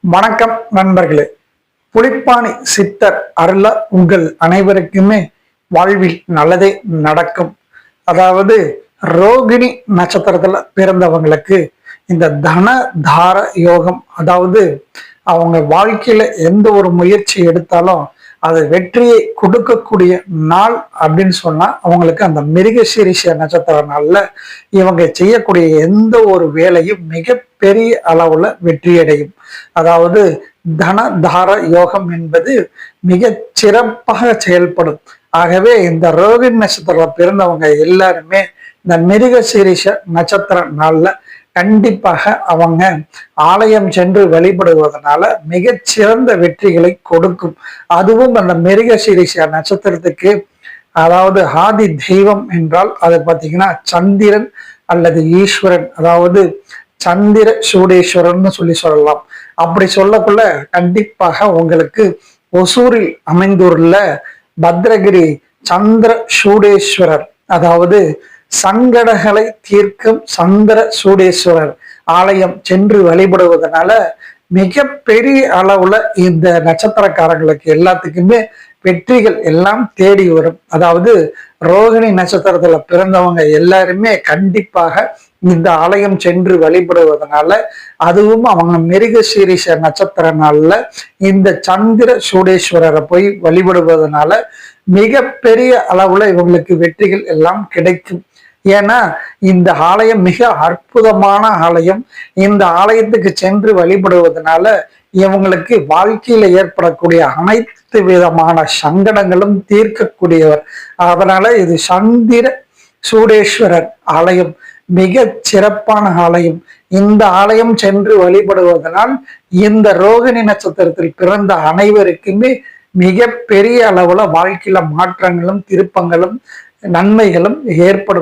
வணக்கம் நண்பர்களே. புலிப்பாணி சித்தர் அருள உங்கள் அனைவருக்குமே வாழ்வில் நல்லதே நடக்கும். அதாவது ரோகிணி நட்சத்திரத்துல பிறந்தவங்களுக்கு இந்த தன தார யோகம், அதாவது அவங்க வாழ்க்கையில எந்த ஒரு முயற்சி எடுத்தாலும் அது வெற்றியை கொடுக்கக்கூடிய நாள் அப்படின்னு சொன்னா அவங்களுக்கு அந்த மிருகசீரிஷ நட்சத்திர நாள்ல இவங்க செய்யக்கூடிய எந்த ஒரு வேலையும் மிகப்பெரிய அளவுல வெற்றியடையும். அதாவது தன தார யோகம் என்பது மிக சிறப்பாக செயல்படும். ஆகவே இந்த ரோகிணி நட்சத்திரம் பிறந்தவங்க எல்லாருமே இந்த மிருகசீரிஷ நட்சத்திர நாள்ல கண்டிப்பாக அவங்க ஆலயம் சென்று வழிபடுவதனால மிகச்சிறந்த வெற்றிகளை கொடுக்கும். அதுவும் அந்த மிருகசீரிஷ நட்சத்திரத்துக்கு, அதாவது ஆதி தெய்வம் என்றால் அது பார்த்தீங்கன்னா சந்திரன் அல்லது ஈஸ்வரன், அதாவது சந்திர சூடேஸ்வரன் சொல்லலாம். அப்படி சொல்லக்குள்ள கண்டிப்பாக உங்களுக்கு ஒசூரில் அமைந்துள்ள பத்ரகிரி சந்திர சூடேஸ்வரர், அதாவது சங்கடங்களை தீர்க்கும் சந்திர சூடேஸ்வரர் ஆலயம் சென்று வழிபடுவதனால மிக பெரிய அளவுல இந்த நட்சத்திரக்காரங்களுக்கு எல்லாத்துக்குமே வெற்றிகள் எல்லாம் தேடி வரும். அதாவது ரோகிணி நட்சத்திரத்துல பிறந்தவங்க எல்லாருமே கண்டிப்பாக இந்த ஆலயம் சென்று வழிபடுவதனால, அதுவும் அவங்க மிருகசீரிஷ நட்சத்திர நாள்ல இந்த சந்திர சூடேஸ்வரரை போய் வழிபடுவதனால மிக பெரிய அளவுல இவங்களுக்கு வெற்றிகள் எல்லாம் கிடைக்கும். ஏன்னா இந்த ஆலயம் மிக அற்புதமான ஆலயம். இந்த ஆலயத்துக்கு சென்று வழிபடுவதனால இவங்களுக்கு வாழ்க்கையில ஏற்படக்கூடிய அனைத்து விதமான சங்கடங்களும் தீர்க்கக்கூடியவர். அதனால இது சந்திர சூடேஸ்வரர் ஆலயம் மிக சிறப்பான ஆலயம். இந்த ஆலயம் சென்று வழிபடுவதனால் இந்த ரோகிணி நட்சத்திரத்தில் பிறந்த அனைவருக்குமே மிக பெரிய அளவுல வாழ்க்கையில மாற்றங்களும் திருப்பங்களும் நன்மைகளும் ஏற்படும்.